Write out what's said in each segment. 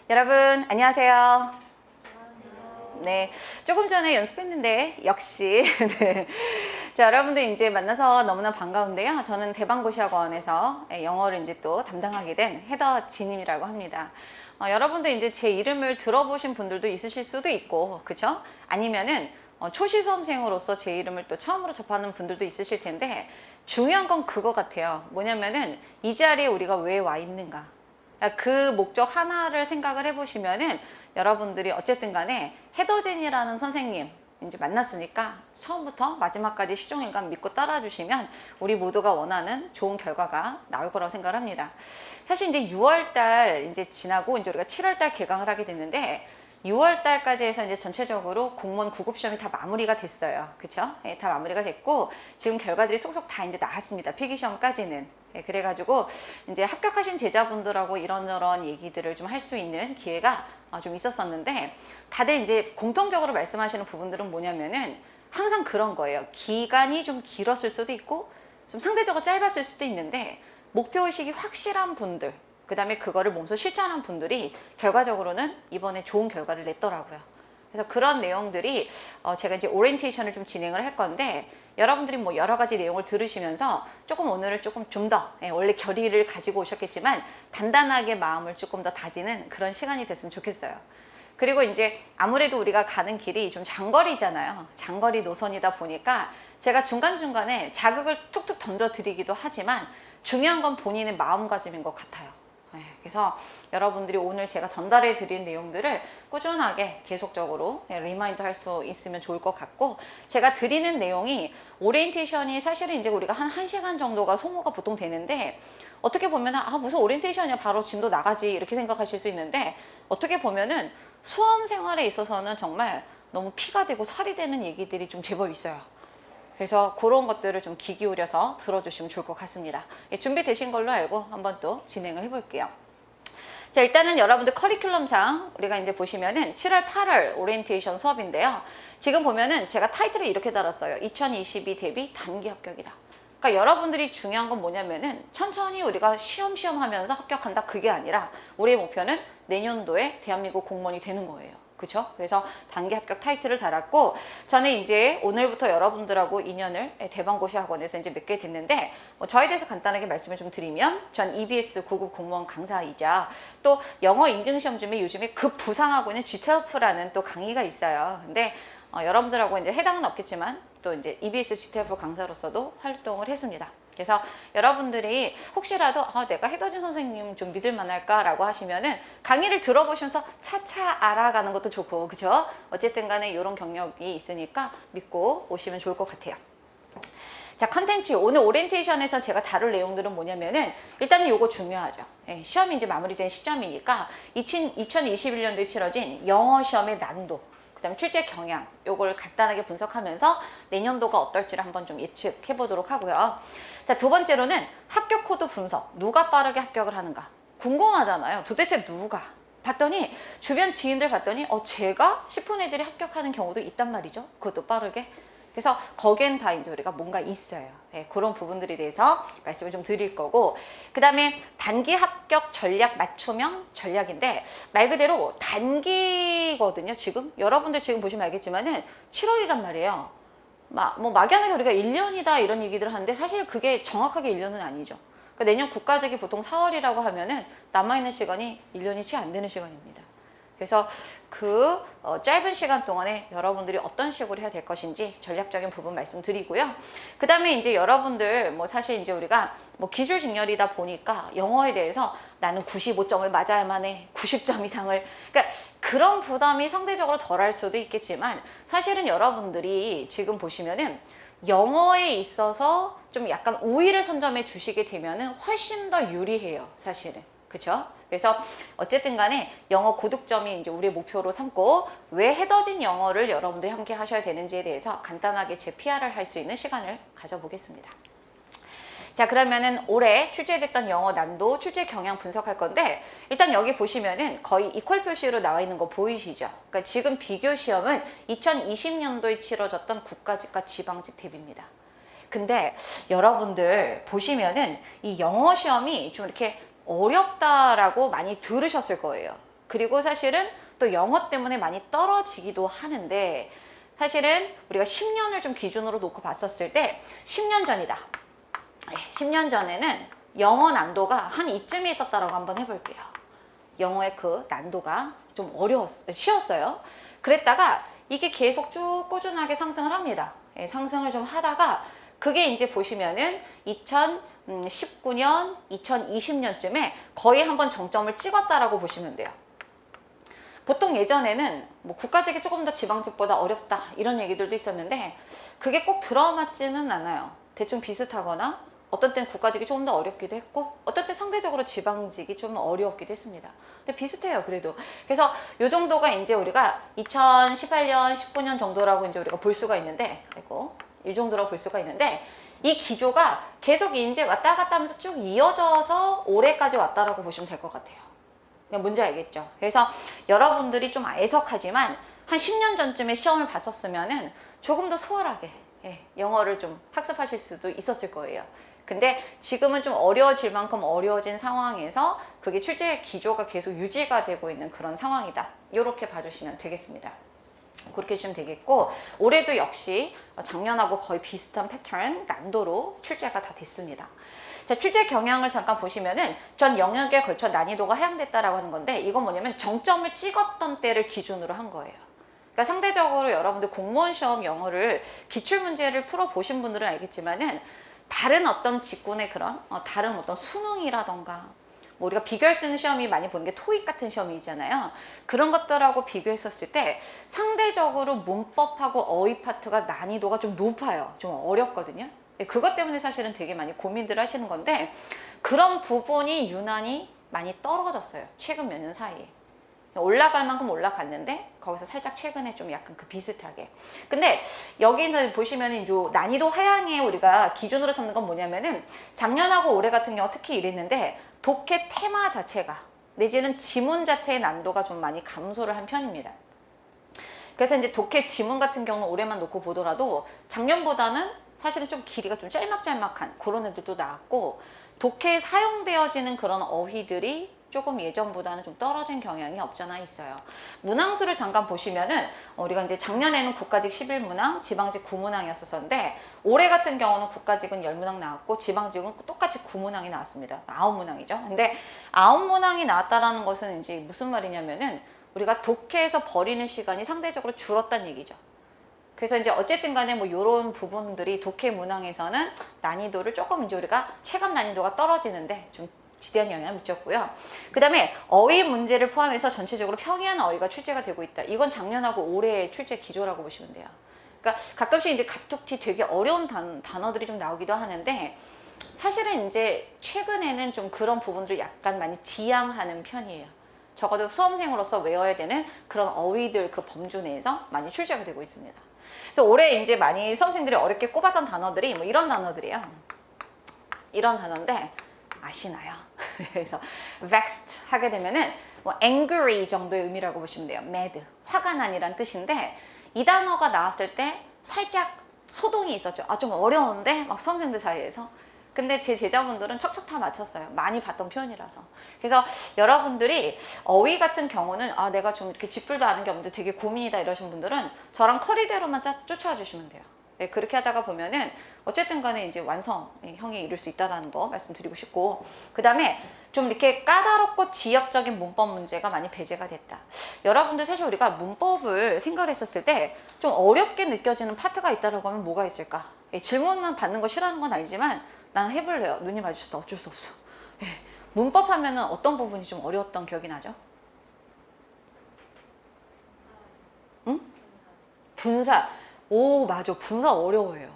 여러분 안녕하세요. 네, 조금 전에 연습했는데 역시 네. 자, 여러분들 이제 만나서 너무나 반가운데요. 저는 대방고시학원에서 영어를 이제 또 담당하게 된 헤더 진임이라고 합니다. 여러분들 이제 제 이름을 들어보신 분들도 있으실 수도 있고, 그쵸? 아니면은 초시 수험생으로서 제 이름을 또 처음으로 접하는 분들도 있으실 텐데, 중요한 건 그거 같아요. 뭐냐면은 이 자리에 우리가 왜 와 있는가? 그 목적 하나를 생각을 해보시면은 여러분들이 어쨌든 간에 헤더진이라는 선생님 이제 만났으니까 처음부터 마지막까지 시종일관 믿고 따라주시면 우리 모두가 원하는 좋은 결과가 나올 거라고 생각을 합니다. 사실 이제 6월달 이제 지나고 이제 우리가 7월달 개강을 하게 됐는데 6월달까지 해서 이제 전체적으로 공무원 구급시험이 다 마무리가 됐어요. 그쵸? 예, 다 마무리가 됐고 지금 결과들이 속속 다 이제 나왔습니다. 필기시험까지는. 예, 그래가지고 이제 합격하신 제자분들하고 이런저런 얘기들을 좀 할 수 있는 기회가 좀 있었었는데 다들 이제 공통적으로 말씀하시는 부분들은 뭐냐면은 항상 그런 거예요. 기간이 좀 길었을 수도 있고 좀 상대적으로 짧았을 수도 있는데 목표의식이 확실한 분들, 그 다음에 그거를 몸소 실천한 분들이 결과적으로는 이번에 좋은 결과를 냈더라고요. 그래서 그런 내용들이 제가 이제 오리엔테이션을 좀 진행을 할 건데 여러분들이 뭐 여러 가지 내용을 들으시면서 조금 오늘은 조금 좀 더 원래 결의를 가지고 오셨겠지만 단단하게 마음을 조금 더 다지는 그런 시간이 됐으면 좋겠어요. 그리고 이제 아무래도 우리가 가는 길이 좀 장거리잖아요. 장거리 노선이다 보니까 제가 중간중간에 자극을 툭툭 던져 드리기도 하지만 중요한 건 본인의 마음가짐인 것 같아요. 그래서 여러분들이 오늘 제가 전달해 드린 내용들을 꾸준하게 계속적으로 리마인드 할 수 있으면 좋을 것 같고, 제가 드리는 내용이 오리엔테이션이 사실은 이제 우리가 한 1시간 정도가 소모가 보통 되는데 어떻게 보면은 무슨 오리엔테이션이야 바로 진도 나가지 이렇게 생각하실 수 있는데 어떻게 보면은 수험 생활에 있어서는 정말 너무 피가 되고 살이 되는 얘기들이 좀 제법 있어요. 그래서 그런 것들을 좀 귀 기울여서 들어주시면 좋을 것 같습니다. 준비되신 걸로 알고 한번 또 진행을 해볼게요. 자, 일단은 여러분들 커리큘럼상 우리가 이제 보시면은 7월, 8월 오리엔테이션 수업인데요. 지금 보면은 제가 타이틀을 이렇게 달았어요. 2022 대비 단기 합격이다. 그러니까 여러분들이 중요한 건 뭐냐면은 천천히 우리가 쉬엄쉬엄 하면서 합격한다. 그게 아니라 우리의 목표는 내년도에 대한민국 공무원이 되는 거예요. 그쵸? 그래서 단기 합격 타이틀을 달았고, 저는 이제 오늘부터 여러분들하고 인연을 대방고시학원에서 이제 맺게 됐는데, 저에 대해서 간단하게 말씀을 좀 드리면, 전 EBS 9급 공무원 강사이자 또 영어 인증시험 중에 요즘에 급 부상하고 있는 GTLF라는 또 강의가 있어요. 근데 여러분들하고 이제 해당은 없겠지만 또 이제 EBS GTLF 강사로서도 활동을 했습니다. 그래서 여러분들이 혹시라도 내가 헤더진 선생님 좀 믿을 만할까라고 하시면은 강의를 들어보시면서 차차 알아가는 것도 좋고, 그죠? 어쨌든 간에 이런 경력이 있으니까 믿고 오시면 좋을 것 같아요. 자, 컨텐츠 오늘 오리엔테이션에서 제가 다룰 내용들은 뭐냐면은 일단은 요거 중요하죠. 시험이 이제 마무리된 시점이니까 2021년도에 치러진 영어 시험의 난도, 그 다음에 출제 경향, 요걸 간단하게 분석하면서 내년도가 어떨지를 한번 좀 예측해 보도록 하고요. 자, 두 번째로는 합격 코드 분석. 누가 빠르게 합격을 하는가? 궁금하잖아요. 도대체 누가? 봤더니 주변 지인들 봤더니 제가 싶은 애들이 합격하는 경우도 있단 말이죠. 그것도 빠르게. 그래서 거기엔 다 이제 우리가 뭔가 있어요. 그런 부분들에 대해서 말씀을 좀 드릴 거고, 그 다음에 단기 합격 전략 맞춤형 전략인데 말 그대로 단기거든요. 지금 여러분들 지금 보시면 알겠지만은 7월이란 말이에요. 뭐 막연하게 우리가 1년이다 이런 얘기들을 하는데 사실 그게 정확하게 1년은 아니죠. 그러니까 내년 국가직이 보통 4월이라고 하면은 남아있는 시간이 1년이 채 안 되는 시간입니다. 그래서 그 짧은 시간 동안에 여러분들이 어떤 식으로 해야 될 것인지 전략적인 부분 말씀드리고요. 그 다음에 이제 여러분들 뭐 사실 이제 우리가 뭐 기술 직렬이다 보니까 영어에 대해서 나는 95점을 맞아야만 해. 90점 이상을. 그러니까 그런 부담이 상대적으로 덜할 수도 있겠지만 사실은 여러분들이 지금 보시면은 영어에 있어서 좀 약간 우위를 선점해 주시게 되면은 훨씬 더 유리해요. 사실은. 그쵸? 그래서 어쨌든 간에 영어 고득점이 이제 우리의 목표로 삼고 왜 헤더진 영어를 여러분들이 함께 하셔야 되는지에 대해서 간단하게 제 PR을 할 수 있는 시간을 가져보겠습니다. 자, 그러면은 올해 출제됐던 영어 난도, 출제 경향 분석할 건데 일단 여기 보시면은 거의 이퀄 표시로 나와 있는 거 보이시죠? 그러니까 지금 비교 시험은 2020년도에 치러졌던 국가직과 지방직 대비입니다. 근데 여러분들 보시면은 이 영어 시험이 좀 이렇게 어렵다라고 많이 들으셨을 거예요. 그리고 사실은 또 영어 때문에 많이 떨어지기도 하는데 사실은 우리가 10년을 좀 기준으로 놓고 봤었을 때 10년 전이다. 10년 전에는 영어 난도가 한 이쯤에 있었다라고 한번 해볼게요. 영어의 그 난도가 좀 쉬웠어요. 그랬다가 이게 계속 쭉 꾸준하게 상승을 합니다. 상승을 좀 하다가 그게 이제 보시면은 2019년, 2020년쯤에 거의 한번 정점을 찍었다라고 보시면 돼요. 보통 예전에는 뭐 국가직이 조금 더 지방직보다 어렵다 이런 얘기들도 있었는데 그게 꼭 들어맞지는 않아요. 대충 비슷하거나 어떤 때는 국가직이 조금 더 어렵기도 했고 어떤 때 상대적으로 지방직이 좀 어려웠기도 했습니다. 근데 비슷해요, 그래도. 그래서 요 정도가 이제 우리가 2018년, 19년 정도라고 이제 우리가 볼 수가 있는데, 이 정도라고 볼 수가 있는데 이 기조가 계속 이제 왔다 갔다 하면서 쭉 이어져서 올해까지 왔다라고 보시면 될 것 같아요. 뭔지 알겠죠? 그래서 여러분들이 좀 애석하지만 한 10년 전쯤에 시험을 봤었으면은 조금 더 수월하게 영어를 좀 학습하실 수도 있었을 거예요. 근데 지금은 좀 어려워질 만큼 어려워진 상황에서 그게 출제 기조가 계속 유지가 되고 있는 그런 상황이다. 이렇게 봐주시면 되겠습니다. 그렇게 해주시면 되겠고 올해도 역시 작년하고 거의 비슷한 패턴 난도로 출제가 다 됐습니다. 자, 출제 경향을 잠깐 보시면은 전 영역에 걸쳐 난이도가 하향됐다라고 하는 건데 이건 뭐냐면 정점을 찍었던 때를 기준으로 한 거예요. 그러니까 상대적으로 여러분들 공무원 시험 영어를 기출문제를 풀어보신 분들은 알겠지만은 다른 어떤 직군의 그런 다른 어떤 수능이라던가 뭐 우리가 비교할 수 있는 시험이 많이 보는 게 토익 같은 시험이잖아요. 그런 것들하고 비교했었을 때 상대적으로 문법하고 어휘 파트가 난이도가 좀 높아요. 좀 어렵거든요. 그것 때문에 사실은 되게 많이 고민들 하시는 건데 그런 부분이 유난히 많이 떨어졌어요. 최근 몇 년 사이에. 올라갈 만큼 올라갔는데 거기서 살짝 최근에 좀 약간 그 비슷하게. 근데 여기서 보시면은 요 난이도 하향에 우리가 기준으로 삼는 건 뭐냐면은 작년하고 올해 같은 경우 특히 이랬는데 독해 테마 자체가 내지는 지문 자체의 난도가 좀 많이 감소를 한 편입니다. 그래서 이제 독해 지문 같은 경우는 올해만 놓고 보더라도 작년보다는 사실은 좀 길이가 좀 짤막짤막한 그런 애들도 나왔고 독해에 사용되어지는 그런 어휘들이 조금 예전보다는 좀 떨어진 경향이 없잖아 있어요. 문항수를 잠깐 보시면은 우리가 이제 작년에는 국가직 11문항, 지방직 9문항이었었는데 올해 같은 경우는 국가직은 10문항 나왔고 지방직은 똑같이 9문항이 나왔습니다. 9문항이죠. 근데 9문항이 나왔다라는 것은 이제 무슨 말이냐면은 우리가 독해에서 버리는 시간이 상대적으로 줄었다는 얘기죠. 그래서 이제 어쨌든 간에 뭐 요런 부분들이 독해 문항에서는 난이도를 조금 이제 우리가 체감 난이도가 떨어지는데 좀 지대한 영향을 미쳤고요. 그 다음에 어휘 문제를 포함해서 전체적으로 평이한 어휘가 출제가 되고 있다. 이건 작년하고 올해의 출제 기조라고 보시면 돼요. 그러니까 가끔씩 이제 갑툭튀 되게 어려운 단어들이 좀 나오기도 하는데 사실은 이제 최근에는 좀 그런 부분들을 약간 많이 지양하는 편이에요. 적어도 수험생으로서 외워야 되는 그런 어휘들 그 범주 내에서 많이 출제가 되고 있습니다. 그래서 올해 이제 많이 수험생들이 어렵게 꼽았던 단어들이 뭐 이런 단어들이에요. 이런 단어인데 아시나요? 그래서 vexed 하게 되면은 뭐 angry 정도의 의미라고 보시면 돼요. mad, 화가 난이란 뜻인데 이 단어가 나왔을 때 살짝 소동이 있었죠. 아, 좀 어려운데? 막 수험생들 사이에서. 근데 제 제자분들은 척척 다 맞췄어요. 많이 봤던 표현이라서. 그래서 여러분들이 어휘 같은 경우는 아, 내가 좀 이렇게 쥐뿔도 아는 게 없는데 되게 고민이다 이러신 분들은 저랑 커리대로만 쫓아와 주시면 돼요. 네, 그렇게 하다가 보면은 어쨌든 간에 이제 완성형에 이를 수 있다는 거 말씀드리고 싶고 그 다음에 좀 이렇게 까다롭고 지역적인 문법 문제가 많이 배제가 됐다. 여러분들 사실 우리가 문법을 생각을 했었을 때 좀 어렵게 느껴지는 파트가 있다라고 하면 뭐가 있을까? 질문은 받는 거 싫어하는 건 알지만 난 해볼래요. 눈이 마주쳤다. 어쩔 수 없어. 예. 문법 하면은 어떤 부분이 좀 어려웠던 기억이 나죠? 응? 분사. 오, 맞아. 분사 어려워요.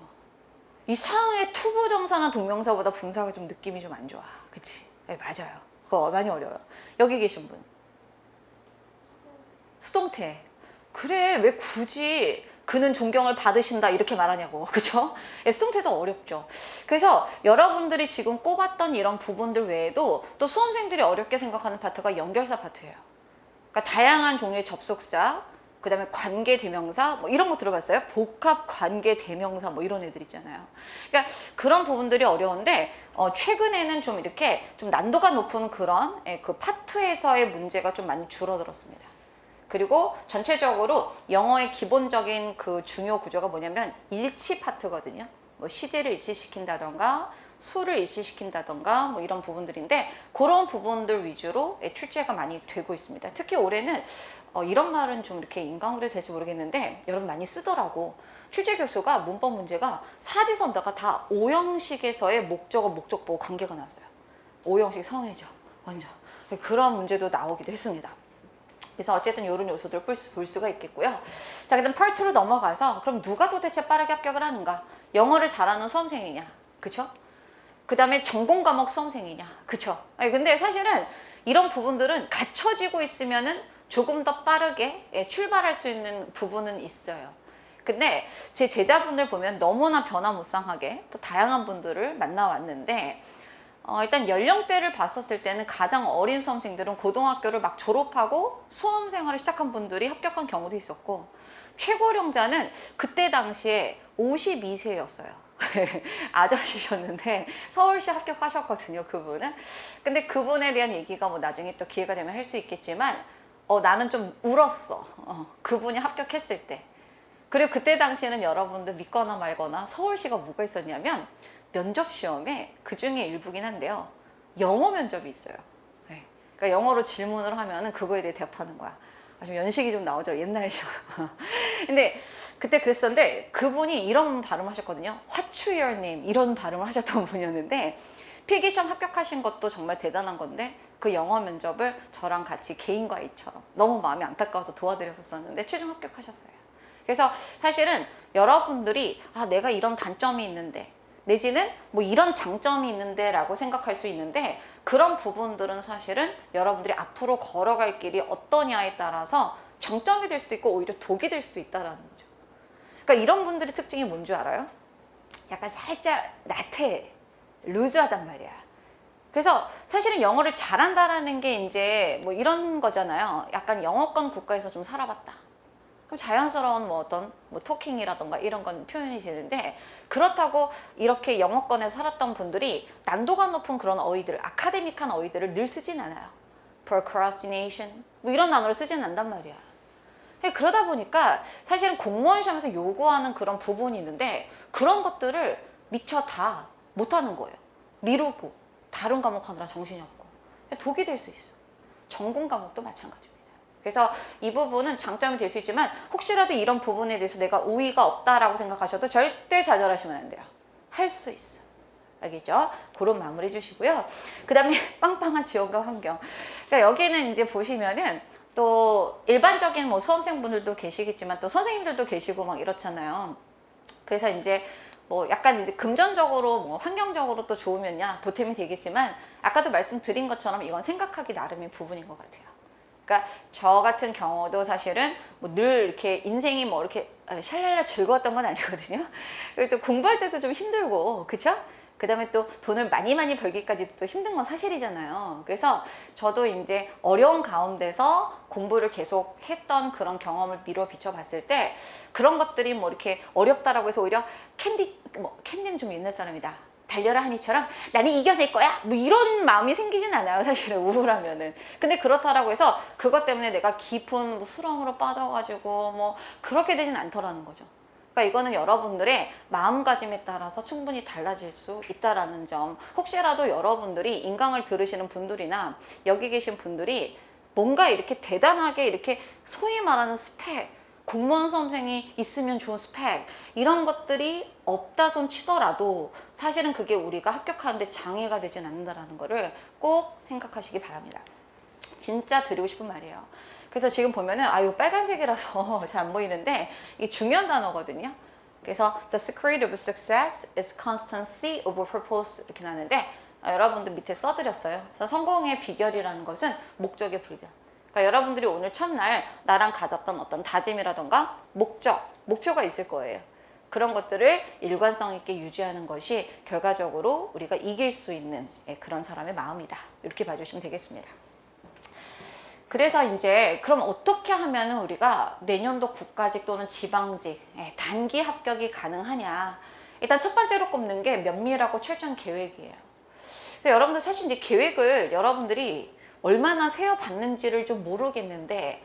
이상하게 투부정사나 동명사보다 분사가 좀 느낌이 좀 안 좋아. 그치? 네, 맞아요. 그거 많이 어려워요. 여기 계신 분. 수동태. 그래, 왜 굳이 그는 존경을 받으신다 이렇게 말하냐고. 그죠? 예, 수동태도 어렵죠. 그래서 여러분들이 지금 꼽았던 이런 부분들 외에도 또 수험생들이 어렵게 생각하는 파트가 연결사 파트예요. 그러니까 다양한 종류의 접속사, 그 다음에 관계대명사 뭐 이런 거 들어봤어요? 복합 관계대명사 뭐 이런 애들 있잖아요. 그러니까 그런 부분들이 어려운데 최근에는 좀 이렇게 좀 난도가 높은 그런 그 파트에서의 문제가 좀 많이 줄어들었습니다. 그리고 전체적으로 영어의 기본적인 그 중요 구조가 뭐냐면 일치 파트거든요. 뭐 시제를 일치시킨다던가 수를 일치시킨다던가 뭐 이런 부분들인데 그런 부분들 위주로 출제가 많이 되고 있습니다. 특히 올해는 이런 말은 좀 이렇게 인강으로 될지 모르겠는데 여러분 많이 쓰더라고. 출제 교수가 문법 문제가 사지선다가 다 오형식에서의 목적어 목적보호 관계가 나왔어요. 오형식 성애죠. 완전 그런 문제도 나오기도 했습니다. 그래서 어쨌든 이런 요소들을 볼 수가 있겠고요. 자, 그다음 파트 2로 넘어가서 그럼 누가 도대체 빠르게 합격을 하는가? 영어를 잘하는 수험생이냐? 그쵸? 그 다음에 전공 과목 수험생이냐? 그쵸? 아니, 근데 사실은 이런 부분들은 갖춰지고 있으면은 조금 더 빠르게 출발할 수 있는 부분은 있어요. 근데 제 제자분들 보면 너무나 변화무쌍하게 또 다양한 분들을 만나왔는데 일단 연령대를 봤었을 때는 가장 어린 수험생들은 고등학교를 막 졸업하고 수험 생활을 시작한 분들이 합격한 경우도 있었고 최고령자는 그때 당시에 52세였어요. 아저씨셨는데 서울시 합격하셨거든요, 그분은. 근데 그분에 대한 얘기가 뭐 나중에 또 기회가 되면 할 수 있겠지만 나는 좀 울었어. 그분이 합격했을 때. 그리고 그때 당시에는 여러분들 믿거나 말거나 서울시가 뭐가 있었냐면 면접 시험에 그 중에 일부긴 한데요. 영어 면접이 있어요. 네. 그러니까 영어로 질문을 하면은 그거에 대해 대답하는 거야. 좀 연식이 좀 나오죠, 옛날 시험. 근데 그때 그랬었는데 그분이 이런 발음을 하셨거든요. What's your name? 이런 발음을 하셨던 분이었는데 필기시험 합격하신 것도 정말 대단한 건데 그 영어 면접을 저랑 같이 개인 과외처럼 너무 마음이 안타까워서 도와드렸었는데 최종 합격하셨어요. 그래서 사실은 여러분들이 내가 이런 단점이 있는데 내지는 뭐 이런 장점이 있는데 라고 생각할 수 있는데 그런 부분들은 사실은 여러분들이 앞으로 걸어갈 길이 어떠냐에 따라서 장점이 될 수도 있고 오히려 독이 될 수도 있다라는 거죠. 그러니까 이런 분들의 특징이 뭔 줄 알아요? 약간 살짝 나태해, 루즈하단 말이야. 그래서 사실은 영어를 잘한다라는 게 이제 뭐 이런 거잖아요. 약간 영어권 국가에서 좀 살아봤다. 그럼 자연스러운 뭐 어떤 뭐 토킹이라던가 이런 건 표현이 되는데 그렇다고 이렇게 영어권에서 살았던 분들이 난도가 높은 그런 어휘들, 아카데믹한 어휘들을 늘 쓰진 않아요. procrastination 뭐 이런 단어를 쓰진 않단 말이야. 그러다 보니까 사실은 공무원 시험에서 요구하는 그런 부분이 있는데 그런 것들을 미처 다 못하는 거예요. 미루고 다른 과목 하느라 정신이 없고 독이 될 수 있어. 전공 과목도 마찬가지입니다. 그래서 이 부분은 장점이 될 수 있지만 혹시라도 이런 부분에 대해서 내가 우위가 없다라고 생각하셔도 절대 좌절하시면 안 돼요. 할 수 있어. 알겠죠? 그런 마무리 해주시고요. 그 다음에 빵빵한 지원과 환경. 그러니까 여기는 이제 보시면은 또 일반적인 뭐 수험생분들도 계시겠지만 또 선생님들도 계시고 막 이렇잖아요. 그래서 이제 뭐 약간 이제 금전적으로 뭐 환경적으로 또 좋으면야 보탬이 되겠지만 아까도 말씀드린 것처럼 이건 생각하기 나름의 부분인 것 같아요. 그러니까 저 같은 경우도 사실은 뭐 늘 이렇게 인생이 뭐 이렇게 샬랄라 즐거웠던 건 아니거든요. 그리고 또 공부할 때도 좀 힘들고, 그쵸? 그 다음에 또 돈을 많이 벌기까지도 또 힘든 건 사실이잖아요. 그래서 저도 이제 어려운 가운데서 공부를 계속 했던 그런 경험을 미뤄 비춰봤을 때 그런 것들이 뭐 이렇게 어렵다라고 해서 오히려 캔디는 좀 옛날 사람이다. 달려라 하니처럼 나는 이겨낼 거야 뭐 이런 마음이 생기진 않아요. 사실은 우울하면은. 근데 그렇다라고 해서 그것 때문에 내가 깊은 뭐 수렁으로 빠져가지고 뭐 그렇게 되진 않더라는 거죠. 그러니까 이거는 여러분들의 마음가짐에 따라서 충분히 달라질 수 있다라는 점. 혹시라도 여러분들이 인강을 들으시는 분들이나 여기 계신 분들이 뭔가 이렇게 대단하게 이렇게 소위 말하는 스펙, 공무원 수험생이 있으면 좋은 스펙 이런 것들이 없다 손 치더라도 사실은 그게 우리가 합격하는데 장애가 되진 않는다는 거를 꼭 생각하시기 바랍니다. 진짜 드리고 싶은 말이에요. 그래서 지금 보면은 이거 빨간색이라서 잘 안 보이는데 이게 중요한 단어거든요. 그래서 the secret of success is constancy over purpose 이렇게 나는데 여러분들 밑에 써드렸어요. 그래서 성공의 비결이라는 것은 목적의 불변. 그러니까 여러분들이 오늘 첫날 나랑 가졌던 어떤 다짐이라던가 목표가 있을 거예요. 그런 것들을 일관성 있게 유지하는 것이 결과적으로 우리가 이길 수 있는 그런 사람의 마음이다. 이렇게 봐주시면 되겠습니다. 그래서 이제 그럼 어떻게 하면은 우리가 내년도 국가직 또는 지방직 단기 합격이 가능하냐. 일단 첫 번째로 꼽는 게 면밀하고 철저한 계획이에요. 그래서 여러분들 사실 이제 계획을 여러분들이 얼마나 세워봤는지를 좀 모르겠는데,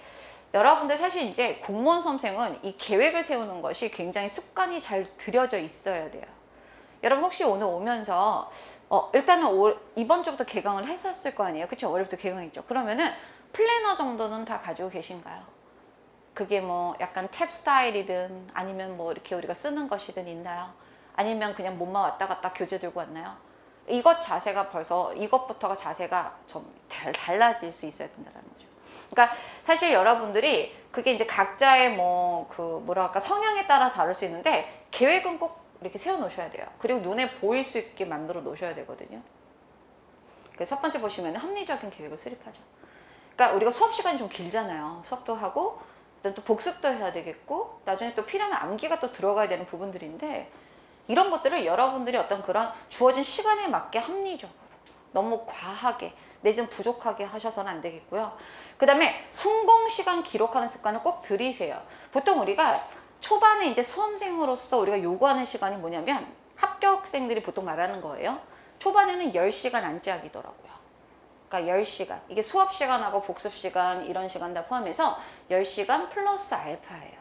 여러분들 사실 이제 공무원 수험생은 이 계획을 세우는 것이 굉장히 습관이 잘 들여져 있어야 돼요. 여러분 혹시 오늘 오면서 일단은 이번 주부터 개강을 했었을 거 아니에요. 그쵸? 월요일부터 개강했죠. 그러면은 플래너 정도는 다 가지고 계신가요? 그게 뭐 약간 탭 스타일이든 아니면 뭐 이렇게 우리가 쓰는 것이든 있나요? 아니면 그냥 몸만 왔다 갔다 교재 들고 왔나요? 이것 자세가 벌써 이것부터가 자세가 좀 달라질 수 있어야 된다는 거죠. 그러니까 사실 여러분들이 그게 이제 각자의 뭐 그 뭐랄까 성향에 따라 다를 수 있는데, 계획은 꼭 이렇게 세워 놓으셔야 돼요. 그리고 눈에 보일 수 있게 만들어 놓으셔야 되거든요. 그래서 첫 번째 보시면 합리적인 계획을 수립하죠. 그러니까 우리가 수업 시간이 좀 길잖아요. 수업도 하고 그다음 또 복습도 해야 되겠고 나중에 또 필요하면 암기가 또 들어가야 되는 부분들인데, 이런 것들을 여러분들이 어떤 그런 주어진 시간에 맞게 합리적으로, 너무 과하게 내지는 부족하게 하셔서는 안 되겠고요. 그 다음에 성공 시간 기록하는 습관을 꼭 들이세요. 보통 우리가 초반에 이제 수험생으로서 우리가 요구하는 시간이 뭐냐면, 합격생들이 보통 말하는 거예요. 초반에는 10시간 안짝이더라고요. 그러니까 10시간. 이게 수업 시간하고 복습 시간 이런 시간 다 포함해서 10시간 플러스 알파예요.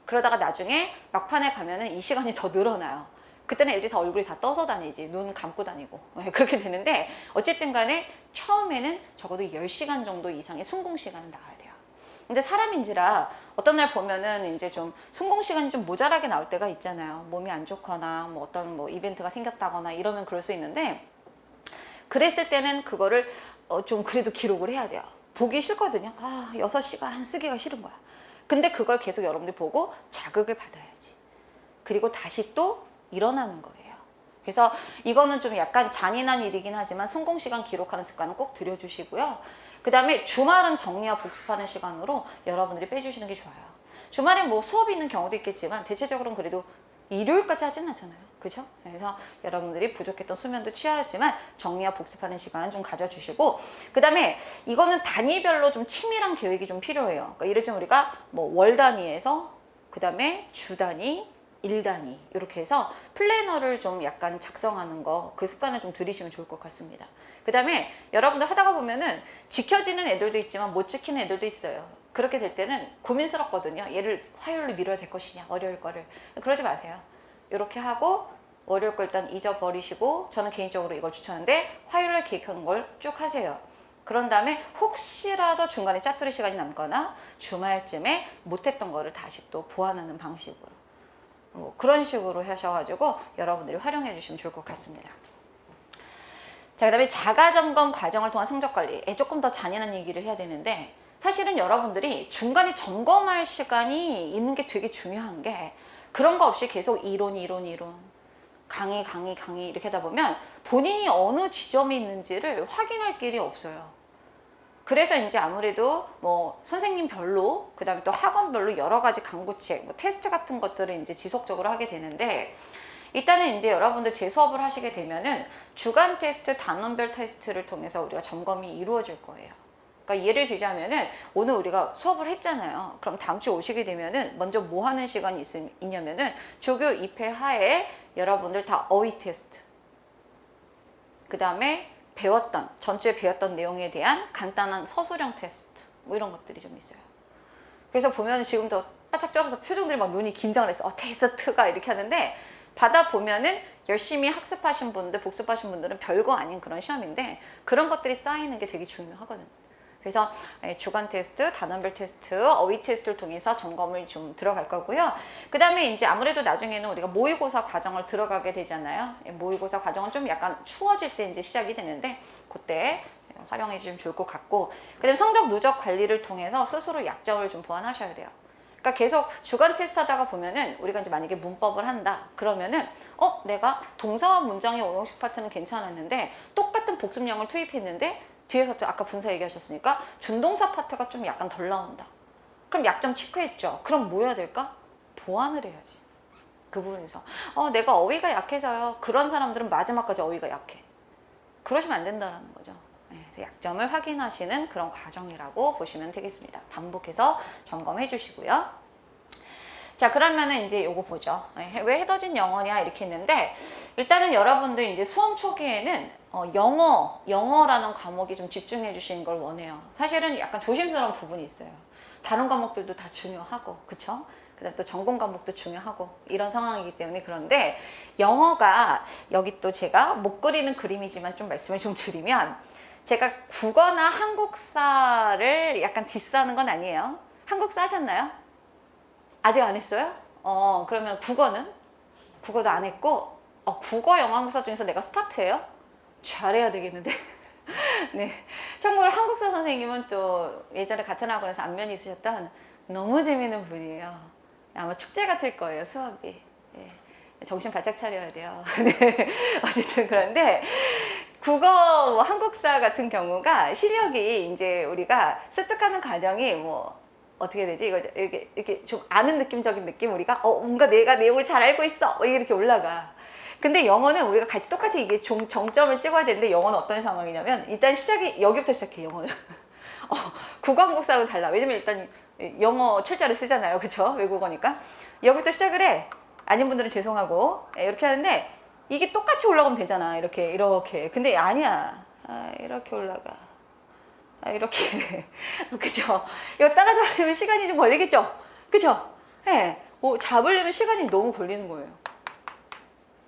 그러다가 나중에 막판에 가면은 이 시간이 더 늘어나요. 그때는 애들이 다 얼굴이 다 떠서 다니지, 눈 감고 다니고 그렇게 되는데, 어쨌든 간에 처음에는 적어도 10시간 정도 이상의 순공 시간은 나와야 돼요. 근데 사람인지라 어떤 날 보면은 이제 좀 순공 시간이 좀 모자라게 나올 때가 있잖아요. 몸이 안 좋거나 뭐 어떤 뭐 이벤트가 생겼다거나 이러면 그럴 수 있는데, 그랬을 때는 그거를 좀 그래도 기록을 해야 돼요. 보기 싫거든요. 6시간 쓰기가 싫은 거야. 근데 그걸 계속 여러분들이 보고 자극을 받아야지. 그리고 다시 또 일어나는 거예요. 그래서 이거는 좀 약간 잔인한 일이긴 하지만 순공 시간 기록하는 습관은 꼭 들여주시고요. 그 다음에 주말은 정리와 복습하는 시간으로 여러분들이 빼주시는 게 좋아요. 주말에 뭐 수업이 있는 경우도 있겠지만 대체적으로는 그래도 일요일까지 하진 않잖아요. 그죠? 그래서 여러분들이 부족했던 수면도 취하였지만 정리와 복습하는 시간 좀 가져주시고, 그 다음에 이거는 단위별로 좀 치밀한 계획이 좀 필요해요. 그러니까 예를 들면 우리가 뭐 월 단위에서 그 다음에 주 단위, 일 단위 이렇게 해서 플래너를 좀 약간 작성하는 거, 그 습관을 좀 들이시면 좋을 것 같습니다. 그 다음에 여러분들 하다가 보면은 지켜지는 애들도 있지만 못 지키는 애들도 있어요. 그렇게 될 때는 고민스럽거든요. 얘를 화요일로 미뤄야 될 것이냐, 월요일 거를. 그러지 마세요. 이렇게 하고 월요일 거 일단 잊어버리시고, 저는 개인적으로 이걸 추천하는데 화요일에 계획한 걸 쭉 하세요. 그런 다음에 혹시라도 중간에 짜투리 시간이 남거나 주말쯤에 못했던 거를 다시 또 보완하는 방식으로, 뭐 그런 식으로 하셔가지고 여러분들이 활용해 주시면 좋을 것 같습니다. 자, 그 다음에 자가점검 과정을 통한 성적관리. 조금 더 잔인한 얘기를 해야 되는데, 사실은 여러분들이 중간에 점검할 시간이 있는 게 되게 중요한 게, 그런 거 없이 계속 이론 강의 이렇게 하다 보면 본인이 어느 지점에 있는지를 확인할 길이 없어요. 그래서 이제 아무래도 뭐 선생님별로, 그 다음에 또 학원별로 여러 가지 강구책, 뭐 테스트 같은 것들을 이제 지속적으로 하게 되는데, 일단은 이제 여러분들 재수업을 하시게 되면은 주간 테스트, 단원별 테스트를 통해서 우리가 점검이 이루어질 거예요. 그러니까 예를 들자면은 오늘 우리가 수업을 했잖아요. 그럼 다음 주 오시게 되면은 먼저 뭐 하는 시간이 있냐면은 조교 2회 하에 여러분들 다 어휘 테스트, 그 다음에 전주에 배웠던 내용에 대한 간단한 서술형 테스트, 뭐 이런 것들이 좀 있어요. 그래서 보면은 지금도 바짝 쪄서 표정들이 막 눈이 긴장을 해서 테스트가 이렇게 하는데, 받아보면은 열심히 학습하신 분들, 복습하신 분들은 별거 아닌 그런 시험인데, 그런 것들이 쌓이는 게 되게 중요하거든요. 그래서 주간 테스트, 단원별 테스트, 어휘 테스트를 통해서 점검을 좀 들어갈 거고요. 그 다음에 이제 아무래도 나중에는 우리가 모의고사 과정을 들어가게 되잖아요. 모의고사 과정은 좀 약간 추워질 때 이제 시작이 되는데, 그때 활용해 주시면 좋을 것 같고, 그 다음에 성적 누적 관리를 통해서 스스로 약점을 좀 보완하셔야 돼요. 그러니까 계속 주간 테스트 하다가 보면은 우리가 이제 만약에 문법을 한다 그러면은 내가 동사와 문장의 오형식 파트는 괜찮았는데 똑같은 복습량을 투입했는데 뒤에서 또 아까 분사 얘기하셨으니까 준동사 파트가 좀 약간 덜 나온다. 그럼 약점 체크했죠. 그럼 뭐 해야 될까? 보완을 해야지. 그 부분에서 내가 어휘가 약해서요. 그런 사람들은 마지막까지 어휘가 약해. 그러시면 안 된다는 거죠. 그래서 약점을 확인하시는 그런 과정이라고 보시면 되겠습니다. 반복해서 점검해 주시고요. 자, 그러면은 이제 요거 보죠. 왜 해더진 영어냐 이렇게 했는데, 일단은 여러분들 이제 수험 초기에는 영어라는 과목이 좀 집중해 주시는 걸 원해요. 사실은 약간 조심스러운 부분이 있어요. 다른 과목들도 다 중요하고, 그쵸? 그다음 또 전공 과목도 중요하고 이런 상황이기 때문에. 그런데 영어가, 여기 또 제가 못 그리는 그림이지만 좀 말씀을 좀 드리면, 제가 국어나 한국사를 약간 디스하는 건 아니에요. 한국사 하셨나요? 아직 안 했어요? 그러면 국어는? 국어도 안 했고, 국어 영어 한국사 중에서 내가 스타트예요? 잘해야 되겠는데. 네. 참고로 한국사 선생님은 또 예전에 같은 학원에서 안면이 있으셨던 너무 재밌는 분이에요. 아마 축제 같을 거예요, 수업이. 예. 정신 바짝 차려야 돼요. 네. 어쨌든 그런데 국어, 한국사 같은 경우가 실력이 이제 우리가 습득하는 과정이 어떻게 되지? 이거 이렇게 좀 아는 느낌적인 느낌, 우리가 뭔가 내가 내용을 잘 알고 있어 이렇게 올라가. 근데 영어는 우리가 같이 똑같이 이게 정점을 찍어야 되는데, 영어는 어떤 상황이냐면 일단 시작이 여기부터 시작해. 영어는 국어 한국사랑 달라. 왜냐면 일단 영어 철자를 쓰잖아요, 그쵸? 외국어니까 여기부터 시작을 해. 아닌 분들은 죄송하고 이렇게 하는데, 이게 똑같이 올라가면 되잖아, 이렇게. 근데 아니야. 이렇게 올라가. 이렇게. 그죠? 이거 따라잡으려면 시간이 좀 걸리겠죠? 그죠? 네. 잡으려면 시간이 너무 걸리는 거예요.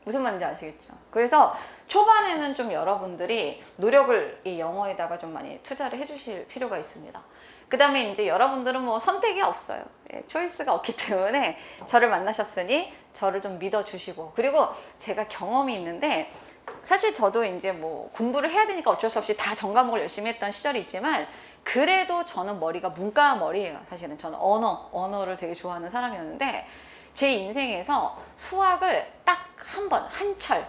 무슨 말인지 아시겠죠? 그래서 초반에는 좀 여러분들이 노력을 이 영어에다가 좀 많이 투자를 해주실 필요가 있습니다. 그 다음에 이제 여러분들은 선택이 없어요. 초이스가 없기 때문에 저를 만나셨으니 저를 좀 믿어주시고, 그리고 제가 경험이 있는데, 사실 저도 이제 공부를 해야 되니까 어쩔 수 없이 다 전과목을 열심히 했던 시절이 있지만, 그래도 저는 머리가 문과 머리예요. 사실은 저는 언어를 되게 좋아하는 사람이었는데, 제 인생에서 수학을 딱 한 번, 한철,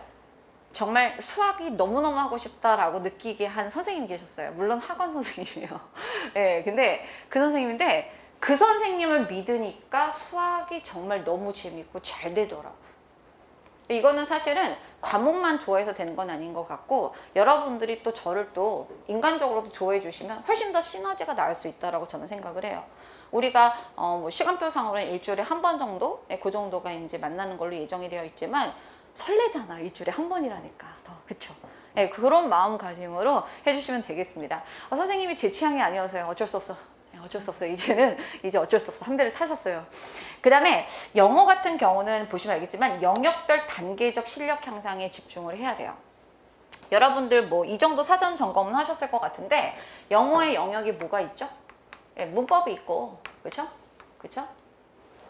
정말 수학이 너무너무 하고 싶다라고 느끼게 한 선생님이 계셨어요. 물론 학원 선생님이에요. 네, 근데 그 선생님인데, 그 선생님을 믿으니까 수학이 정말 너무 재밌고 잘 되더라고요. 이거는 사실은 과목만 좋아해서 되는 건 아닌 것 같고, 여러분들이 또 저를 또 인간적으로도 좋아해 주시면 훨씬 더 시너지가 나올 수 있다라고 저는 생각을 해요. 우리가 시간표상으로는 일주일에 한 번 정도, 그 정도가 이제 만나는 걸로 예정이 되어 있지만, 설레잖아, 일주일에 한 번이라니까 더. 그쵸? 네, 그런 마음가짐으로 해주시면 되겠습니다. 선생님이 제 취향이 아니어서요. 어쩔 수 없어. 어쩔 수 없어요. 이제 어쩔 수 없어. 한 대를 타셨어요. 그 다음에 영어 같은 경우는 보시면 알겠지만, 영역별 단계적 실력 향상에 집중을 해야 돼요. 여러분들 이 정도 사전 점검은 하셨을 것 같은데, 영어의 영역이 뭐가 있죠? 네, 문법이 있고, 그렇죠? 그렇죠?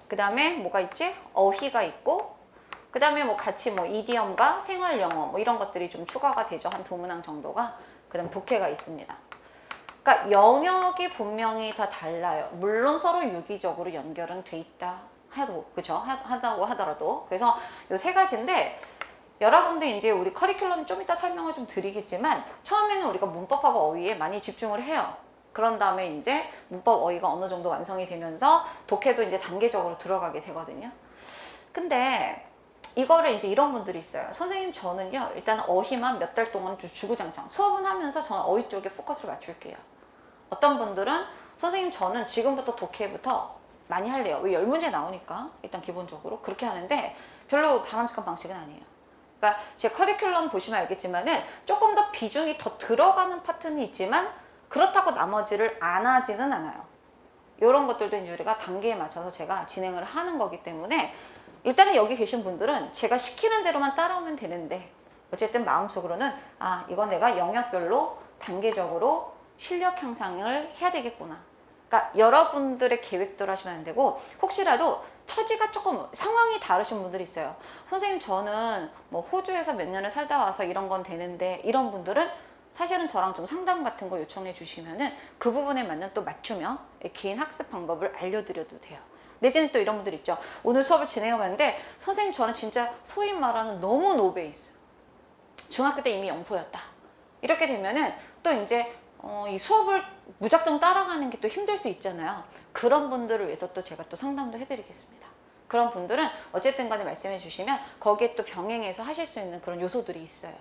그 다음에 뭐가 있지? 어휘가 있고, 그 다음에 같이 이디엄과 생활 영어 이런 것들이 좀 추가가 되죠. 한 두 문항 정도가. 그 다음 독해가 있습니다. 그러니까 영역이 분명히 다 달라요. 물론 서로 유기적으로 연결은 돼 있다 해도, 그죠? 하다고 하더라도. 그래서 이 세 가지인데, 여러분들 이제 우리 커리큘럼 좀 이따 설명을 좀 드리겠지만, 처음에는 우리가 문법하고 어휘에 많이 집중을 해요. 그런 다음에 이제 문법 어휘가 어느 정도 완성이 되면서 독해도 이제 단계적으로 들어가게 되거든요. 근데 이거를 이제 이런 분들이 있어요. 선생님, 저는요 일단 어휘만 몇 달 동안 주구장창 수업은 하면서 저는 어휘 쪽에 포커스를 맞출게요. 어떤 분들은 선생님, 저는 지금부터 독해부터 많이 할래요. 왜? 10문제 나오니까 일단 기본적으로 그렇게 하는데, 별로 바람직한 방식은 아니에요. 그러니까 제 커리큘럼 보시면 알겠지만은 조금 더 비중이 더 들어가는 파트는 있지만, 그렇다고 나머지를 안 하지는 않아요. 이런 것들도 이제 우리가 단계에 맞춰서 제가 진행을 하는 거기 때문에, 일단은 여기 계신 분들은 제가 시키는 대로만 따라오면 되는데, 어쨌든 마음속으로는 이건 내가 영역별로 단계적으로 실력 향상을 해야 되겠구나. 그러니까 여러분들의 계획대로 하시면 안 되고, 혹시라도 처지가 조금 상황이 다르신 분들이 있어요. 선생님, 저는 호주에서 몇 년을 살다 와서 이런 건 되는데, 이런 분들은 사실은 저랑 좀 상담 같은 거 요청해 주시면은 그 부분에 맞는 또 맞춤형 개인 학습 방법을 알려드려도 돼요. 내지는 또 이런 분들 있죠. 오늘 수업을 진행해봤는데, 선생님, 저는 진짜 소위 말하는 너무 노베이스, 중학교 때 이미 영포였다. 이렇게 되면은 또 이제 이 수업을 무작정 따라가는 게 또 힘들 수 있잖아요. 그런 분들을 위해서 또 제가 또 상담도 해드리겠습니다. 그런 분들은 어쨌든 간에 말씀해 주시면 거기에 또 병행해서 하실 수 있는 그런 요소들이 있어요.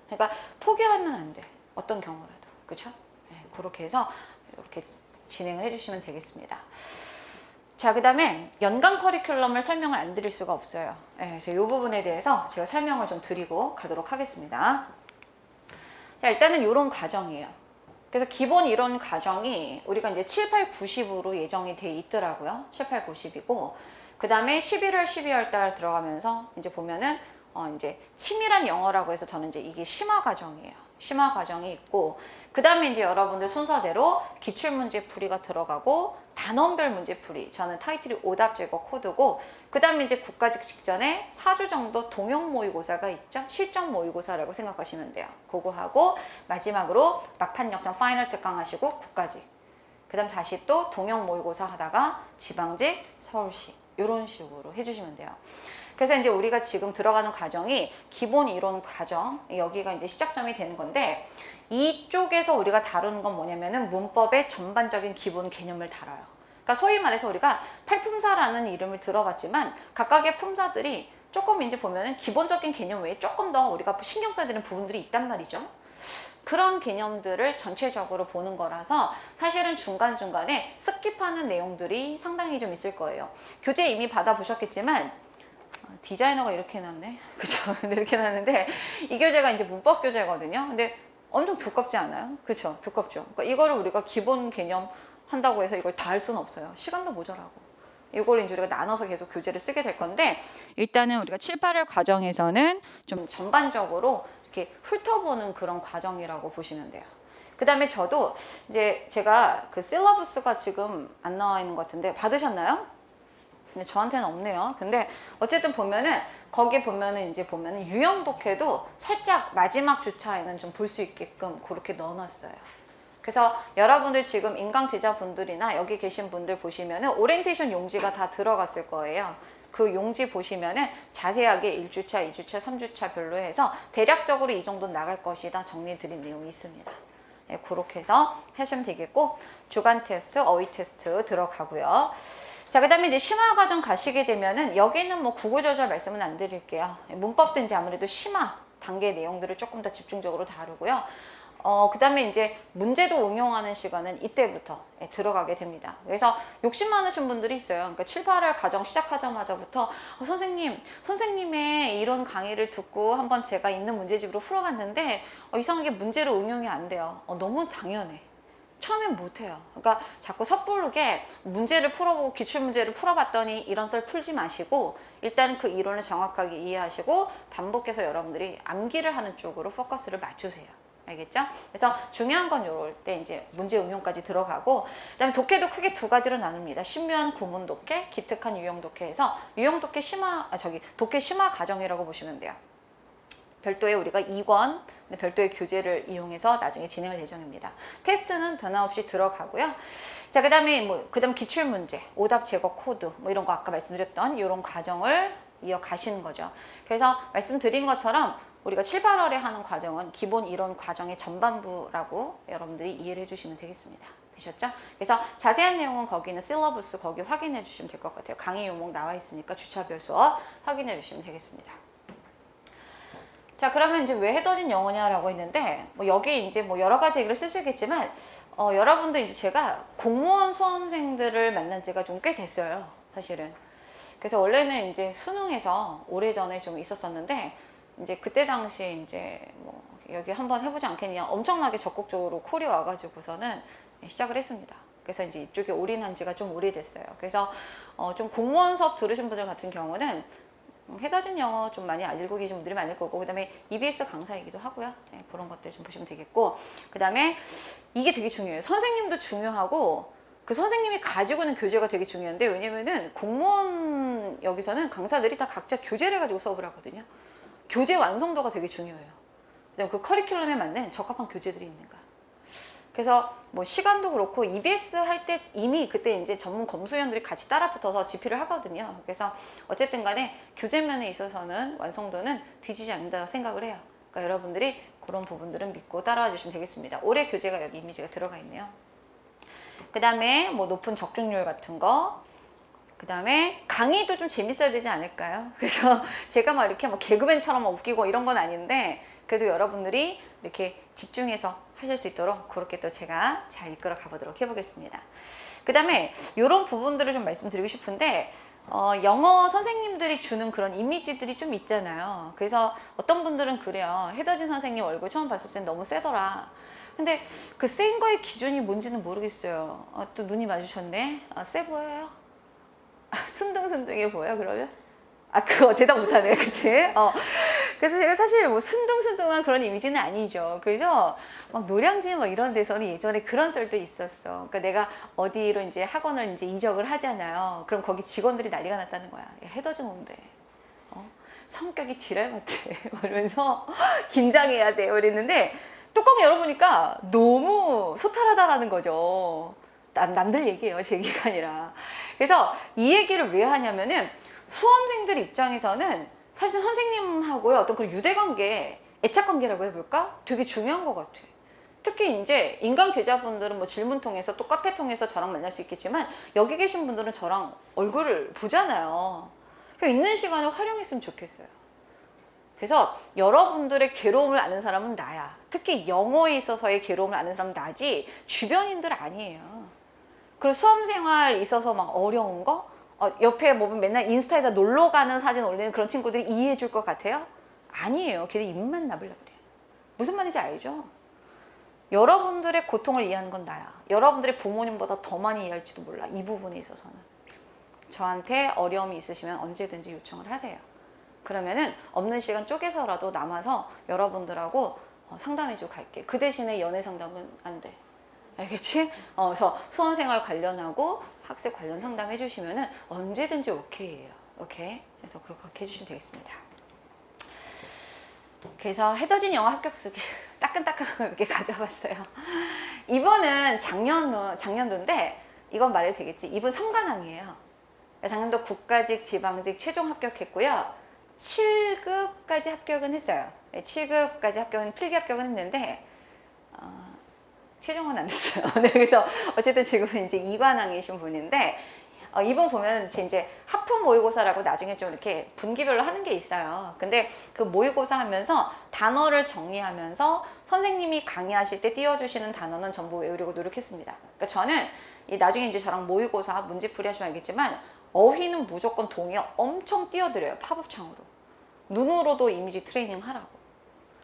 그러니까 포기하면 안 돼. 어떤 경우라도. 그렇죠? 네, 그렇게 해서 이렇게 진행을 해주시면 되겠습니다. 자, 그 다음에 연간 커리큘럼을 설명을 안 드릴 수가 없어요. 네, 그래서 이 부분에 대해서 제가 설명을 좀 드리고 가도록 하겠습니다. 자, 일단은 이런 과정이에요. 그래서 기본 이론 과정이 우리가 이제 7, 8, 90으로 예정이 돼 있더라고요. 7, 8, 90이고, 그 다음에 11월, 12월 달 들어가면서 이제 보면은 이제 치밀한 영어라고 해서 저는 이제 이게 심화 과정이에요. 심화 과정이 있고, 그 다음에 이제 여러분들 순서대로 기출문제 풀이가 들어가고, 단원별 문제 풀이. 저는 타이틀이 오답 제거 코드고, 그 다음에 이제 국가직 직전에 4주 정도 동영 모의고사가 있죠. 실전 모의고사라고 생각하시면 돼요. 그거 하고, 마지막으로 막판 역전 파이널 특강 하시고, 국가직. 그 다음 다시 또 동영 모의고사 하다가 지방직, 서울시. 이런 식으로 해주시면 돼요. 그래서 이제 우리가 지금 들어가는 과정이 기본 이론 과정, 여기가 이제 시작점이 되는 건데, 이쪽에서 우리가 다루는 건 뭐냐면은 문법의 전반적인 기본 개념을 다뤄요. 그러니까 소위 말해서 우리가 팔품사라는 이름을 들어봤지만 각각의 품사들이 조금 이제 보면은 기본적인 개념 외에 조금 더 우리가 신경 써야 되는 부분들이 있단 말이죠. 그런 개념들을 전체적으로 보는 거라서 사실은 중간중간에 스킵하는 내용들이 상당히 좀 있을 거예요. 교재 이미 받아보셨겠지만 디자이너가 이렇게 해놨네. 그죠? 이렇게 해놨는데 이 교재가 이제 문법 교재거든요. 근데 엄청 두껍지 않아요? 그렇죠? 두껍죠. 그러니까 이거를 우리가 기본 개념 한다고 해서 이걸 다 할 수는 없어요. 시간도 모자라고. 이걸 이제 우리가 나눠서 계속 교재를 쓰게 될 건데, 일단은 우리가 7, 8월 과정에서는 좀 전반적으로 이렇게 훑어보는 그런 과정이라고 보시면 돼요. 그 다음에 저도 이제 제가 그 실러버스가 지금 안 나와 있는 것 같은데 받으셨나요? 근데 저한테는 없네요. 근데 어쨌든 보면은 거기 보면은 이제 보면은 유형 독해도 살짝 마지막 주차에는 좀 볼 수 있게끔 그렇게 넣어놨어요. 그래서 여러분들 지금 인강 제자분들이나 여기 계신 분들 보시면은 오리엔테이션 용지가 다 들어갔을 거예요. 그 용지 보시면은 자세하게 1주차, 2주차, 3주차 별로 해서 대략적으로 이 정도 나갈 것이다 정리 드린 내용이 있습니다. 네, 그렇게 해서 하시면 되겠고, 주간 테스트, 어휘 테스트 들어가고요. 자, 그 다음에 이제 심화 과정 가시게 되면은 여기는 뭐 구구절절 말씀은 안 드릴게요. 문법도 이제 아무래도 심화 단계 내용들을 조금 더 집중적으로 다루고요. 그 다음에 이제 문제도 응용하는 시간은 이때부터 들어가게 됩니다. 그래서 욕심 많으신 분들이 있어요. 그러니까 7, 8월 과정 시작하자마자부터 선생님의 이런 강의를 듣고 한번 제가 있는 문제집으로 풀어봤는데 이상하게 문제로 응용이 안 돼요. 너무 당연해. 처음엔 못해요. 그러니까 자꾸 섣부르게 문제를 풀어보고 기출문제를 풀어봤더니 이런 썰 풀지 마시고 일단 그 이론을 정확하게 이해하시고 반복해서 여러분들이 암기를 하는 쪽으로 포커스를 맞추세요. 알겠죠? 그래서 중요한 건 요럴 때 이제 문제 응용까지 들어가고, 그다음에 독해도 크게 두 가지로 나눕니다. 신묘한 구문 독해, 기특한 유형 독해에서 유형 독해 독해 심화 과정이라고 보시면 돼요. 별도의 우리가 2권, 별도의 교재를 이용해서 나중에 진행할 예정입니다. 테스트는 변함없이 들어가고요. 자, 그다음에 그다음 기출 문제, 오답 제거 코드, 이런 거 아까 말씀드렸던 이런 과정을 이어가시는 거죠. 그래서 말씀드린 것처럼 우리가 7, 8월에 하는 과정은 기본 이론 과정의 전반부라고 여러분들이 이해를 해주시면 되겠습니다. 되셨죠? 그래서 자세한 내용은 거기는 실러버스 거기 확인해 주시면 될 것 같아요. 강의 요목 나와 있으니까 주차별 수업 확인해 주시면 되겠습니다. 자, 그러면 이제 왜 해더진 영어냐라고 했는데, 여기 이제 여러 가지 얘기를 쓰시겠지만, 여러분들 이제 제가 공무원 수험생들을 만난 지가 좀 꽤 됐어요, 사실은. 그래서 원래는 이제 수능에서 오래전에 좀 있었었는데, 이제 그때 당시에 이제 여기 한번 해보지 않겠냐, 엄청나게 적극적으로 콜이 와가지고서는 시작을 했습니다. 그래서 이제 이쪽에 올인한 지가 좀 오래됐어요. 그래서 좀 공무원 수업 들으신 분들 같은 경우는 해더진 영어 좀 많이 알고 계신 분들이 많을 거고, 그 다음에 EBS 강사이기도 하고요. 네, 그런 것들 좀 보시면 되겠고, 그 다음에 이게 되게 중요해요. 선생님도 중요하고 그 선생님이 가지고 있는 교재가 되게 중요한데, 왜냐면은 공무원 여기서는 강사들이 다 각자 교재를 가지고 수업을 하거든요. 교재 완성도가 되게 중요해요. 그다음에 그 커리큘럼에 맞는 적합한 교재들이 있는가. 그래서 시간도 그렇고 EBS 할 때 이미 그때 이제 전문 검수위원들이 같이 따라 붙어서 집필을 하거든요. 그래서 어쨌든 간에 교재면에 있어서는 완성도는 뒤지지 않는다 생각을 해요. 그러니까 여러분들이 그런 부분들은 믿고 따라와 주시면 되겠습니다. 올해 교재가 여기 이미지가 들어가 있네요. 그 다음에 높은 적중률 같은 거, 그 다음에 강의도 좀 재밌어야 되지 않을까요? 그래서 제가 이렇게 개그맨처럼 웃기고 이런 건 아닌데, 그래도 여러분들이 이렇게 집중해서 하실 수 있도록 그렇게 또 제가 잘 이끌어 가보도록 해보겠습니다. 그 다음에 이런 부분들을 좀 말씀드리고 싶은데 영어 선생님들이 주는 그런 이미지들이 좀 있잖아요. 그래서 어떤 분들은 그래요. 해더진 선생님 얼굴 처음 봤을 땐 너무 세더라. 근데 그 센 거의 기준이 뭔지는 모르겠어요. 또 눈이 마주쳤네. 세 보여요? 순둥순둥해 보여 그러면? 그거 대답 못하네, 그치? 그래서 제가 사실 뭐 순둥순둥한 그런 이미지는 아니죠. 그래서 막 노량진 막 이런 데서는 예전에 그런 썰도 있었어. 그러니까 내가 어디로 이제 학원을 이제 이적을 하잖아요. 그럼 거기 직원들이 난리가 났다는 거야. 야, 해더진 온대. 성격이 지랄 같아. 이러면서 긴장해야 돼. 이랬는데 뚜껑 열어보니까 너무 소탈하다라는 거죠. 남들 얘기예요. 제 얘기가 아니라. 그래서 이 얘기를 왜 하냐면은 수험생들 입장에서는 사실 선생님하고의 어떤 그 유대관계, 애착관계라고 해볼까? 되게 중요한 것 같아. 특히 이제 인강 제자분들은 뭐 질문 통해서 또 카페 통해서 저랑 만날 수 있겠지만 여기 계신 분들은 저랑 얼굴을 보잖아요. 있는 시간을 활용했으면 좋겠어요. 그래서 여러분들의 괴로움을 아는 사람은 나야. 특히 영어에 있어서의 괴로움을 아는 사람은 나지 주변인들 아니에요. 그리고 수험생활 있어서 막 어려운 거? 옆에 뭐 맨날 인스타에다 놀러 가는 사진 올리는 그런 친구들이 이해해 줄 것 같아요? 아니에요. 걔네 입만 나불라 그래. 무슨 말인지 알죠? 여러분들의 고통을 이해하는 건 나야. 여러분들의 부모님보다 더 많이 이해할지도 몰라. 이 부분에 있어서는. 저한테 어려움이 있으시면 언제든지 요청을 하세요. 그러면은 없는 시간 쪼개서라도 남아서 여러분들하고 상담해주고 갈게. 그 대신에 연애 상담은 안 돼. 알겠지? 그래서 수험생활 관련하고 학습 관련 상담 해주시면은 언제든지 오케이예요. 오케이? 그래서 그렇게 해주시면 되겠습니다. 그래서 해더진 영어 합격 쓰기 따끈따끈한 걸 이렇게 가져왔어요. 이번은 작년도인데 이건 말해도 되겠지. 이분 3관왕이에요. 작년도 국가직, 지방직 최종 합격했고요. 7급까지 합격은 했어요. 7급까지 합격은 필기 합격은 했는데 최종은 안 됐어요. 네, 그래서 어쨌든 지금은 이제 2관왕이신 분인데 이분 보면 이제 하프 모의고사라고 나중에 좀 이렇게 분기별로 하는 게 있어요. 근데 그 모의고사 하면서 단어를 정리하면서 선생님이 강의하실 때 띄워주시는 단어는 전부 외우려고 노력했습니다. 그러니까 저는 나중에 이제 저랑 모의고사 문제풀이 하시면 알겠지만 어휘는 무조건 동의 엄청 띄워드려요. 팝업창으로. 눈으로도 이미지 트레이닝 하라고.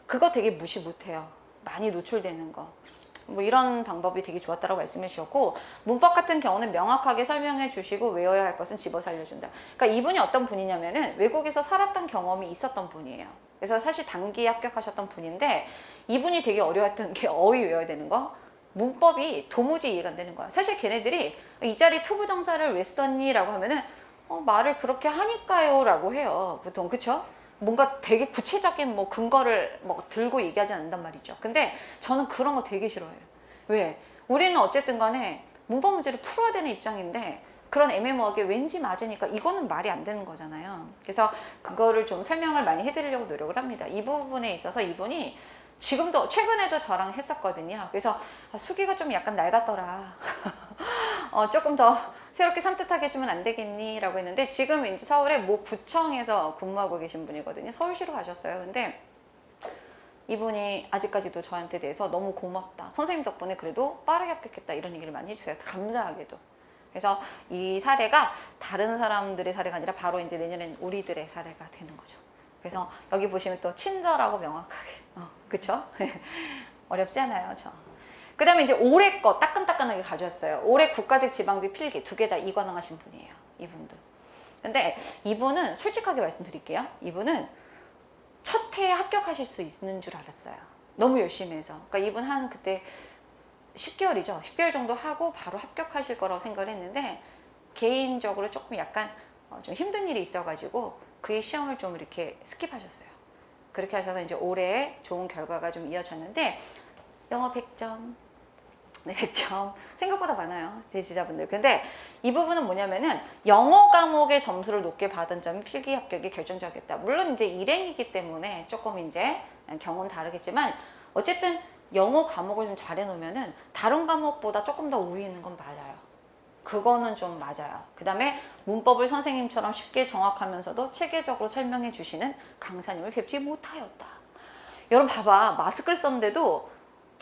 그거 되게 무시 못해요. 많이 노출되는 거. 뭐 이런 방법이 되게 좋았다고 말씀해 주셨고, 문법 같은 경우는 명확하게 설명해 주시고 외워야 할 것은 집어서 알려준다. 그러니까 이분이 어떤 분이냐면은 외국에서 살았던 경험이 있었던 분이에요. 그래서 사실 단기에 합격하셨던 분인데 이분이 되게 어려웠던 게 어휘 외워야 되는 거. 문법이 도무지 이해가 안 되는 거야. 사실 걔네들이 이 자리 투부정사를 왜 썼니? 라고 하면은 말을 그렇게 하니까요 라고 해요. 보통. 그쵸? 뭔가 되게 구체적인 뭐 근거를 뭐 들고 얘기하지 않는단 말이죠. 근데 저는 그런 거 되게 싫어해요. 왜? 우리는 어쨌든 간에 문법 문제를 풀어야 되는 입장인데 그런 애매모호하게 왠지 맞으니까 이거는 말이 안 되는 거잖아요. 그래서 그거를 좀 설명을 많이 해드리려고 노력을 합니다. 이 부분에 있어서 이분이 지금도 최근에도 저랑 했었거든요. 그래서 수기가 좀 약간 낡았더라. 조금 더 새롭게 산뜻하게 해주면 안 되겠니? 라고 했는데 지금 이제 서울의 모 구청에서 근무하고 계신 분이거든요. 서울시로 가셨어요. 근데 이분이 아직까지도 저한테 대해서 너무 고맙다. 선생님 덕분에 그래도 빠르게 합격했다. 이런 얘기를 많이 해주세요. 감사하게도. 그래서 이 사례가 다른 사람들의 사례가 아니라 바로 이제 내년엔 우리들의 사례가 되는 거죠. 그래서 여기 보시면 또 친절하고 명확하게. 그쵸? 어렵지 않아요, 저. 그 다음에 이제 올해 거 따끈따끈하게 가져왔어요. 올해 국가직, 지방직, 필기 두 개 다 2관왕 하신 분이에요. 이분도. 근데 이분은 솔직하게 말씀드릴게요. 이분은 첫 해에 합격하실 수 있는 줄 알았어요. 너무 열심히 해서. 그러니까 이분 한 그때 10개월이죠. 10개월 정도 하고 바로 합격하실 거라고 생각을 했는데 개인적으로 조금 약간 좀 힘든 일이 있어가지고 그의 시험을 좀 이렇게 스킵하셨어요. 그렇게 하셔서 이제 올해 좋은 결과가 좀 이어졌는데 영어 100점, 네, 100점 생각보다 많아요, 제 지자분들. 근데 이 부분은 뭐냐면은 영어 과목의 점수를 높게 받은 점이 필기 합격이 결정적이었다. 물론 이제 일행이기 때문에 조금 이제 경우는 다르겠지만 어쨌든 영어 과목을 좀 잘해 놓으면은 다른 과목보다 조금 더 우위 있는 건 맞아요. 그거는 좀 맞아요. 그 다음에 문법을 선생님처럼 쉽게 정확하면서도 체계적으로 설명해 주시는 강사님을 뵙지 못하였다. 여러분 봐봐. 마스크를 썼는데도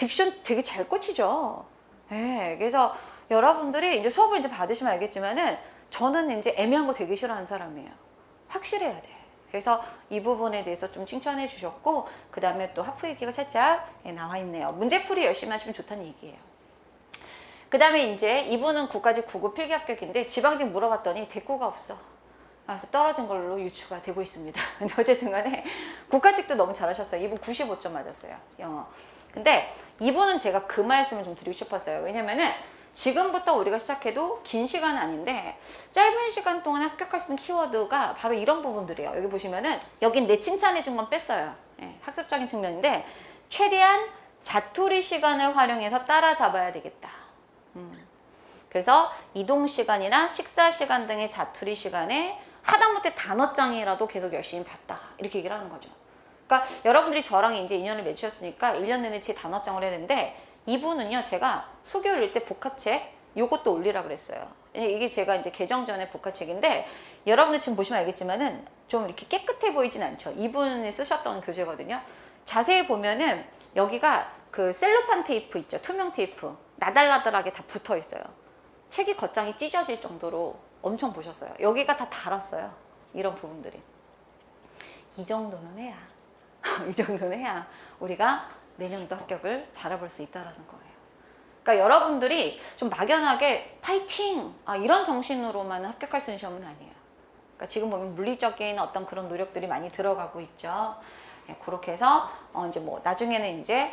딕션 되게 잘 꽂히죠. 예, 그래서 여러분들이 이제 수업을 이제 받으시면 알겠지만은 저는 이제 애매한 거 되게 싫어하는 사람이에요. 확실해야 돼. 그래서 이 부분에 대해서 좀 칭찬해 주셨고, 그 다음에 또 하프 얘기가 살짝 나와 있네요. 문제풀이 열심히 하시면 좋다는 얘기예요. 그 다음에 이제 이분은 9까지 9급 필기 합격인데 지방직 물어봤더니 대꾸가 없어. 그래서 떨어진 걸로 유추가 되고 있습니다. 근데 어쨌든 간에 9까직도 너무 잘하셨어요. 이분 95점 맞았어요. 영어. 근데 이분은 제가 그 말씀을 좀 드리고 싶었어요. 왜냐면은 지금부터 우리가 시작해도 긴 시간은 아닌데 짧은 시간 동안 합격할 수 있는 키워드가 바로 이런 부분들이에요. 여기 보시면은 여긴 내 칭찬해 준 건 뺐어요. 예, 학습적인 측면인데 최대한 자투리 시간을 활용해서 따라잡아야 되겠다. 그래서 이동 시간이나 식사 시간 등의 자투리 시간에 하다못해 단어장이라도 계속 열심히 봤다. 이렇게 얘기를 하는 거죠. 그러니까 여러분들이 저랑 이제 인연을 맺으셨으니까 1년 내내 제 단어장을 했는데 이분은요, 제가 수교일 때 복화책 요것도 올리라 그랬어요. 이게 제가 이제 개정 전에 복화책인데 여러분들 지금 보시면 알겠지만은 좀 이렇게 깨끗해 보이진 않죠. 이분이 쓰셨던 교재거든요. 자세히 보면은 여기가 그 셀로판 테이프 있죠. 투명 테이프. 나달나달하게 다 붙어 있어요. 책이 겉장이 찢어질 정도로 엄청 보셨어요. 여기가 다 달았어요. 이런 부분들이. 이 정도는 해야 이 정도는 해야 우리가 내년도 합격을 바라볼 수 있다는 거예요. 그러니까 여러분들이 좀 막연하게 파이팅! 이런 정신으로만 합격할 수 있는 시험은 아니에요. 그러니까 지금 보면 물리적인 어떤 그런 노력들이 많이 들어가고 있죠. 네, 그렇게 해서 이제 뭐 나중에는 이제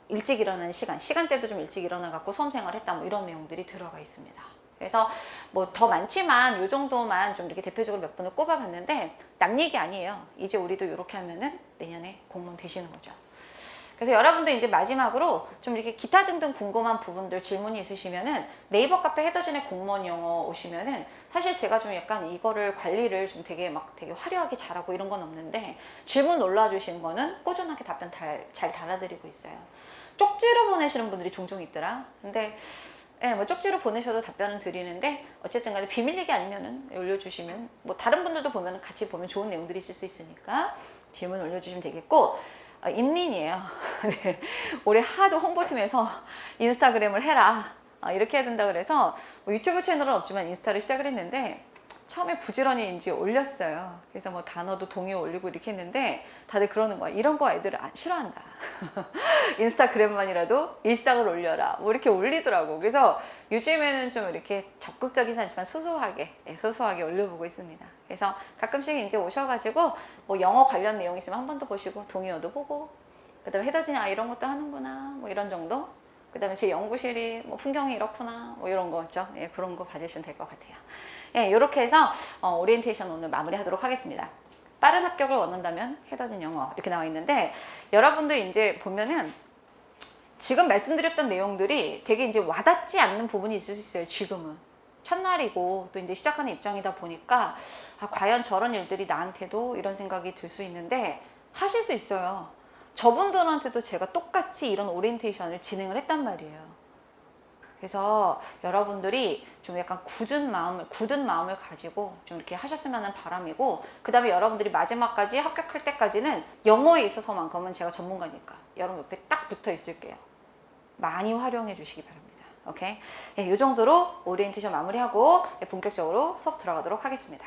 일찍 일어나는 시간대도 좀 일찍 일어나 갖고 수험생활을 했다, 뭐 이런 내용들이 들어가 있습니다. 그래서 뭐 더 많지만 요 정도만 좀 이렇게 대표적으로 몇 분을 꼽아봤는데 남 얘기 아니에요. 이제 우리도 이렇게 하면은 내년에 공무원 되시는 거죠. 그래서 여러분들 이제 마지막으로 좀 이렇게 기타 등등 궁금한 부분들 질문이 있으시면은 네이버 카페 헤더진의 공무원 영어 오시면은 사실 제가 좀 약간 이거를 관리를 좀 되게 화려하게 잘하고 이런 건 없는데 질문 올라주신 거는 꾸준하게 답변 잘 달아드리고 있어요. 쪽지로 보내시는 분들이 종종 있더라. 근데 뭐 쪽지로 보내셔도 답변은 드리는데 어쨌든 간에 비밀 얘기 아니면은 올려주시면 뭐 다른 분들도 보면 같이 보면 좋은 내용들이 있을 수 있으니까 질문 올려주시면 되겠고, 인린이에요. 네. 올해 하도 홍보팀에서 인스타그램을 해라, 이렇게 해야 된다 그래서 뭐 유튜브 채널은 없지만 인스타를 시작을 했는데 처음에 부지런히 이제 올렸어요. 그래서 뭐 단어도 동요 올리고 이렇게 했는데 다들 그러는 거야. 이런 거 애들 싫어한다. 인스타그램만이라도 일상을 올려라, 뭐 이렇게 올리더라고. 그래서 요즘에는 좀 이렇게 적극적이진 않지만 소소하게 올려보고 있습니다. 그래서 가끔씩 이제 오셔가지고 뭐 영어 관련 내용 있으면 한 번 더 보시고 동요도 보고, 그 다음에 헤더진이 이런 것도 하는구나, 뭐 이런 정도. 그 다음에 제 연구실이 뭐 풍경이 이렇구나, 뭐 이런 거 있죠. 예, 그런 거 봐주시면 될 것 같아요. 예, 이렇게 해서 오리엔테이션 오늘 마무리하도록 하겠습니다. 빠른 합격을 원한다면 헤더진 영어 이렇게 나와 있는데 여러분들 이제 보면은 지금 말씀드렸던 내용들이 되게 이제 와닿지 않는 부분이 있을 수 있어요. 지금은 첫날이고 또 이제 시작하는 입장이다 보니까 과연 저런 일들이 나한테도 이런 생각이 들 수 있는데 하실 수 있어요. 저분들한테도 제가 똑같이 이런 오리엔테이션을 진행을 했단 말이에요. 그래서 여러분들이 좀 약간 굳은 마음을 가지고 좀 이렇게 하셨으면 하는 바람이고, 그 다음에 여러분들이 마지막까지 합격할 때까지는 영어에 있어서만큼은 제가 전문가니까 여러분 옆에 딱 붙어 있을게요. 많이 활용해 주시기 바랍니다. 오케이? 이 정도로 오리엔테이션 마무리하고 본격적으로 수업 들어가도록 하겠습니다.